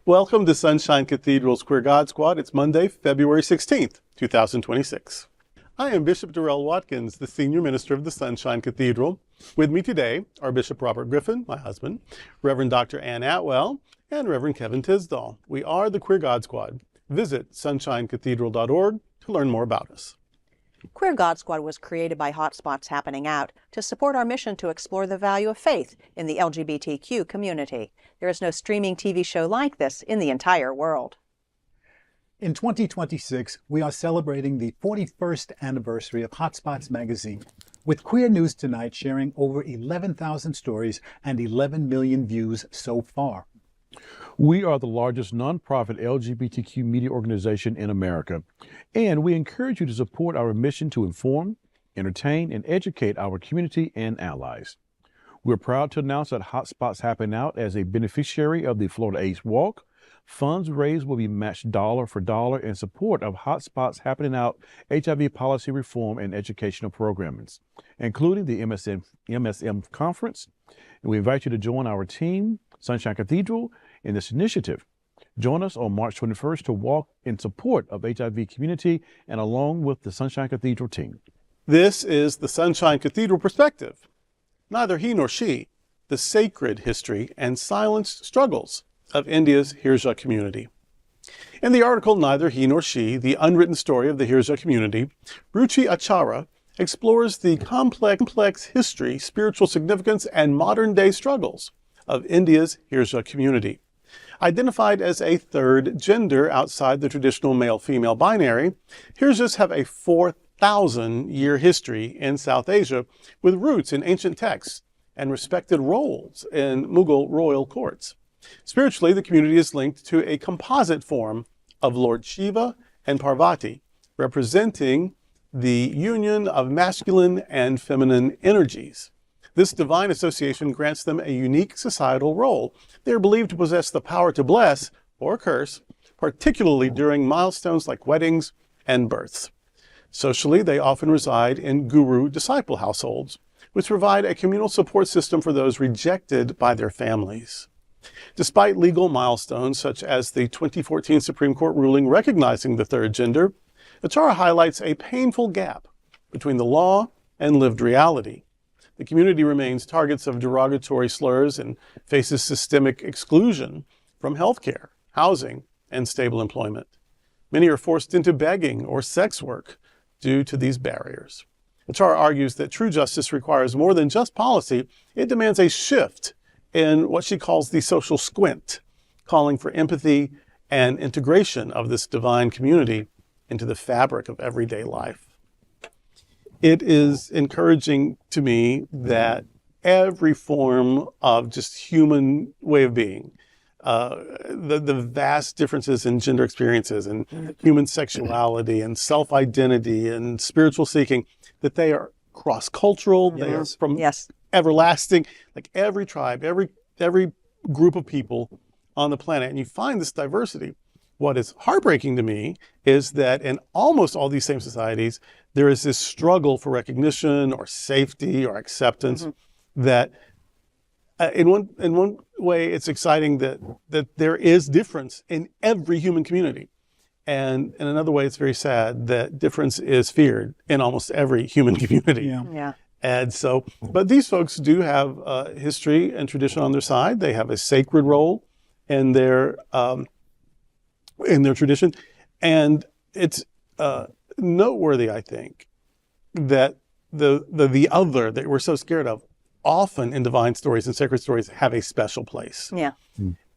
Welcome to Sunshine Cathedral's Queer God Squad. It's Monday, February 16th, 2026. I am Bishop Darrell Watkins, the Senior Minister of the Sunshine Cathedral. With me today are Bishop Robert Griffin, my husband, Reverend Dr. Ann Atwell, and Reverend Kevin Tisdall. We are the Queer God Squad. Visit sunshinecathedral.org to learn more about us. Queer God Squad was created by Hotspots Happening Out to support our mission to explore the value of faith in the LGBTQ community. There is no streaming TV show like this in the entire world. In 2026, we are celebrating the 41st anniversary of Hotspots magazine, with Queer News Tonight sharing over 11,000 stories and 11 million views so far. We are the largest nonprofit LGBTQ media organization in America, and we encourage you to support our mission to inform, entertain, and educate our community and allies. We're proud to announce that Hotspots Happening Out as a beneficiary of the Florida AIDS Walk. Funds raised will be matched dollar for dollar in support of Hotspots Happening Out HIV policy reform and educational programs, including the MSM conference. And we invite you to join our team, Sunshine Cathedral, in this initiative. Join us on March 21st to walk in support of HIV community and along with the Sunshine Cathedral team. This is the Sunshine Cathedral perspective. Neither he nor she, the sacred history and silenced struggles of India's Hijra community. In the article Neither He Nor She, the Unwritten Story of the Hijra Community, Ruchi Acharya explores the complex history, spiritual significance, and modern-day struggles of India's Hijra community. Identified as a third gender outside the traditional male-female binary, Hijras have a 4,000-year history in South Asia with roots in ancient texts and respected roles in Mughal royal courts. Spiritually, the community is linked to a composite form of Lord Shiva and Parvati, representing the union of masculine and feminine energies. This divine association grants them a unique societal role. They are believed to possess the power to bless or curse, particularly during milestones like weddings and births. Socially, they often reside in guru-disciple households, which provide a communal support system for those rejected by their families. Despite legal milestones such as the 2014 Supreme Court ruling recognizing the third gender, Acharya highlights a painful gap between the law and lived reality. The community remains targets of derogatory slurs and faces systemic exclusion from healthcare, housing, and stable employment. Many are forced into begging or sex work due to these barriers. Acharya argues that true justice requires more than just policy. It demands a shift in what she calls the social squint, calling for empathy and integration of this divine community into the fabric of everyday life. It is encouraging to me that every form of just human way of being, the vast differences in gender experiences and human sexuality and self-identity and spiritual seeking, that they are cross-cultural, they are from everlasting, like every tribe, every group of people on the planet, and you find this diversity. What is heartbreaking to me is that in almost all these same societies, there is this struggle for recognition or safety or acceptance that in one way, it's exciting that there is difference in every human community. And in another way, it's very sad that difference is feared in almost every human community. And so, but these folks do have history and tradition on their side. They have a sacred role in their tradition. And it's noteworthy, I think, that the other that we're so scared of often in divine stories and sacred stories have a special place.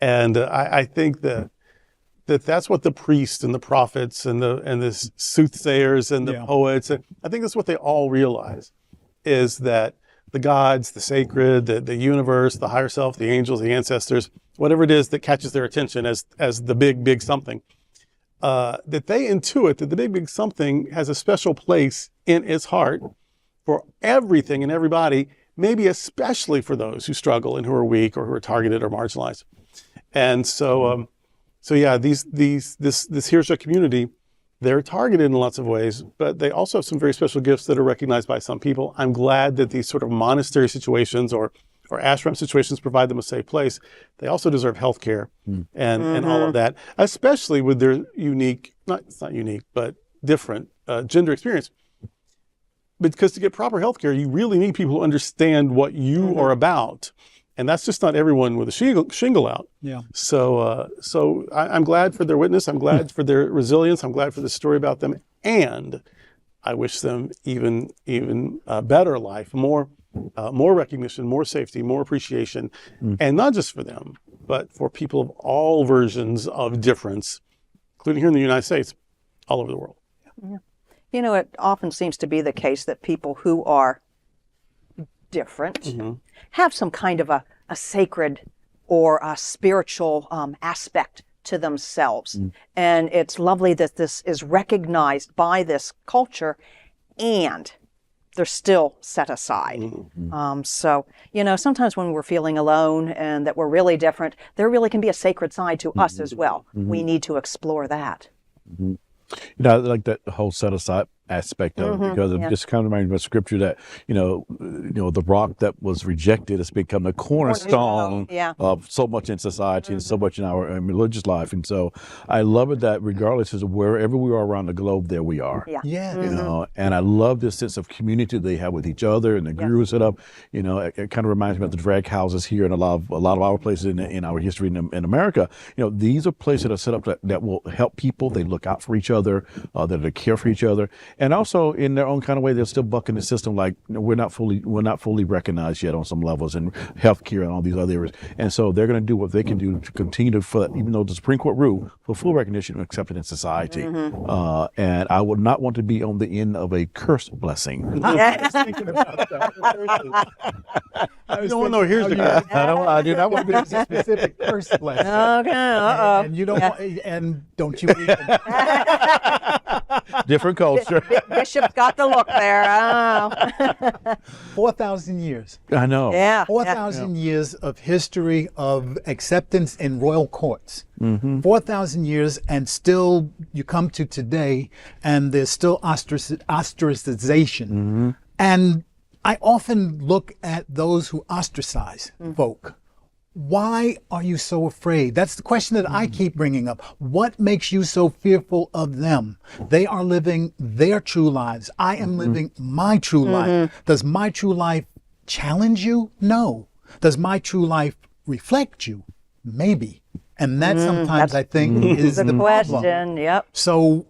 And I think that's what the priests and the prophets and the soothsayers and the poets, I think that's what they all realize, is that the gods, the sacred, the universe, the higher self, the angels, the ancestors, whatever it is that catches their attention as the big something, that they intuit that the big something has a special place in its heart for everything and everybody, maybe especially for those who struggle and who are weak or who are targeted or marginalized. And so yeah, this Hijra community, they're targeted in lots of ways, but they also have some very special gifts that are recognized by some people. I'm glad that these sort of monastery situations or or ashram situations provide them a safe place, they also deserve health care and all of that, especially with their unique, it's not unique, but different gender experience. Because to get proper health care, you really need people who understand what you are about. And that's just not everyone with a shingle out. Yeah. So I'm glad for their witness. I'm glad for their resilience. I'm glad for the story about them. And I wish them even better life, more recognition, more safety, more appreciation. And not just for them, but for people of all versions of difference, including here in the United States, all over the world. Yeah. You know, it often seems to be the case that people who are different have some kind of a sacred or a spiritual aspect to themselves. And it's lovely that this is recognized by this culture and they're still set aside. So, you know, sometimes when we're feeling alone and that we're really different, there really can be a sacred side to us as well. We need to explore that. You know, I like that whole set aside aspect of it, because it just kind of reminds me of scripture that, you know, the rock that was rejected has become the cornerstone of so much in society and so much in our religious life. And so I love it that regardless of wherever we are around the globe, there we are. Yeah. You know, and I love this sense of community they have with each other and the guru set up. You know, it kind of reminds me of the drag houses here and a lot of our places in our history in America. You know, these are places that are set up that will help people. They look out for each other, that they care for each other. And also, in their own kind of way, they're still bucking the system. Like, we're not fully recognized yet on some levels, and healthcare and all these other areas. And so they're going to do what they can do to continue to, even though the Supreme Court ruled, for full recognition and accepted in society. And I would not want to be on the end of a cursed blessing. I was thinking about that. I don't know. Here's the curse. I do not want to be. There's a specific curse blessing. Okay. And you don't. And don't you? Even, Different culture. Bishop's got the look there. 4,000 years. I know. Yeah. 4,000 years of history of acceptance in royal courts. 4,000 years, and still you come to today, and there's still ostracization. And I often look at those who ostracize folk. Why are you so afraid? That's the question that I keep bringing up. What makes you so fearful of them? They are living their true lives. I am living my true life. Does my true life challenge you? No. Does my true life reflect you? Maybe. And that sometimes I think is the question. problem. Yep. So,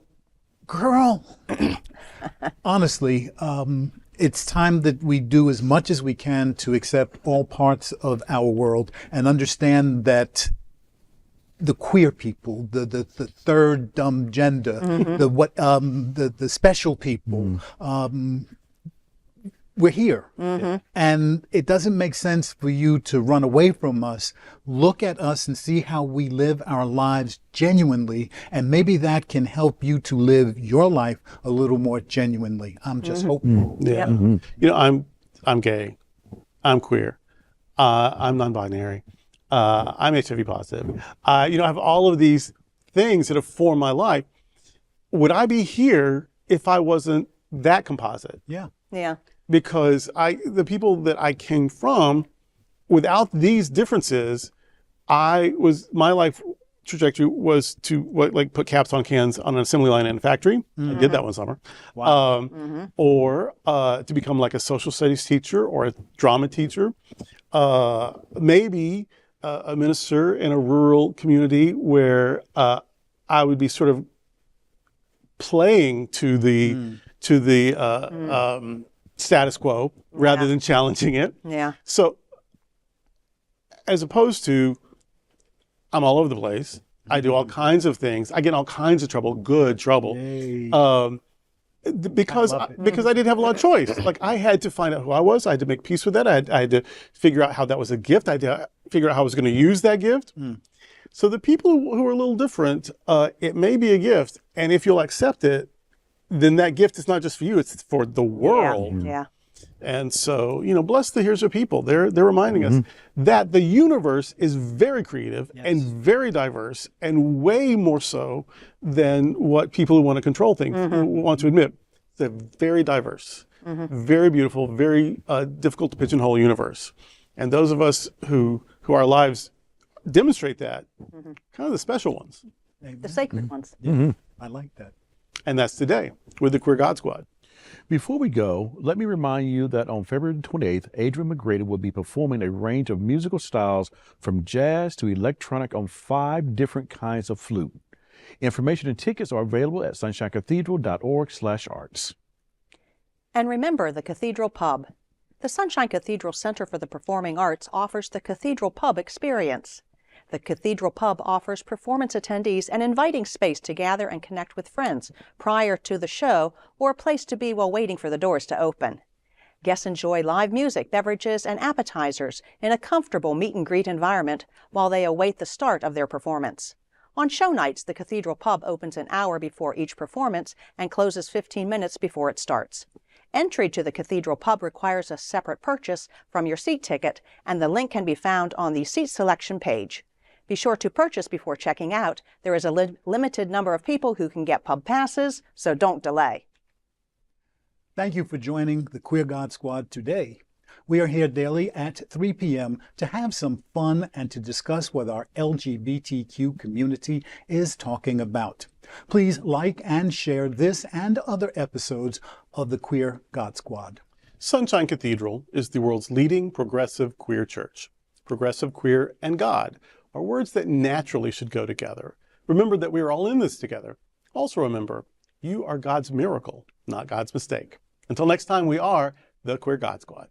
girl, honestly, it's time that we do as much as we can to accept all parts of our world and understand that the queer people, the third gender, the special people, we're here. And it doesn't make sense for you to run away from us. Look at us and see how we live our lives genuinely, and maybe that can help you to live your life a little more genuinely. I'm just hopeful. Yeah. You know, I'm gay. I'm queer. I'm non-binary. I'm HIV positive. You know, I have all of these things that have formed my life. Would I be here if I wasn't that composite? Yeah. Yeah. Because the people that I came from, without these differences, my life trajectory was to put caps on cans on an assembly line in a factory. I did that one summer. Wow. Or to become like a social studies teacher or a drama teacher. Maybe a minister in a rural community where I would be sort of playing to the status quo rather than challenging it. Yeah. So as opposed to, I'm all over the place. I do all kinds of things. I get in all kinds of trouble, good trouble. Because I didn't have a lot of choice. Like, I had to find out who I was. I had to make peace with that. I had to figure out how that was a gift. I had to figure out how I was going to use that gift. So the people who are a little different, it may be a gift. And if you'll accept it, then that gift is not just for you, it's for the world. Yeah. And so, you know, bless the Hijra people. They're reminding us that the universe is very creative and very diverse, and way more so than what people who want to control things want to admit. It's a very diverse, very beautiful, very difficult to pigeonhole universe. And those of us who our lives demonstrate that, kind of the special ones. The sacred ones. Yeah, I like that. And that's today with the Queer God Squad. Before we go, let me remind you that on February 28th, Adrian McGrady will be performing a range of musical styles from jazz to electronic on 5 different kinds of flute. Information and tickets are available at sunshinecathedral.org/arts. And remember the Cathedral Pub. The Sunshine Cathedral Center for the Performing Arts offers the Cathedral Pub experience. The Cathedral Pub offers performance attendees an inviting space to gather and connect with friends prior to the show, or a place to be while waiting for the doors to open. Guests enjoy live music, beverages, and appetizers in a comfortable meet-and-greet environment while they await the start of their performance. On show nights, the Cathedral Pub opens an hour before each performance and closes 15 minutes before it starts. Entry to the Cathedral Pub requires a separate purchase from your seat ticket, and the link can be found on the seat selection page. Be sure to purchase before checking out. There is a limited number of people who can get pub passes, so don't delay. Thank you for joining the Queer God Squad today. We are here daily at 3 p.m. to have some fun and to discuss what our LGBTQ community is talking about. Please like and share this and other episodes of the Queer God Squad. Sunshine Cathedral is the world's leading progressive queer church. Progressive, queer, and God are words that naturally should go together. Remember that we are all in this together. Also remember, you are God's miracle, not God's mistake. Until next time, we are the Queer God Squad.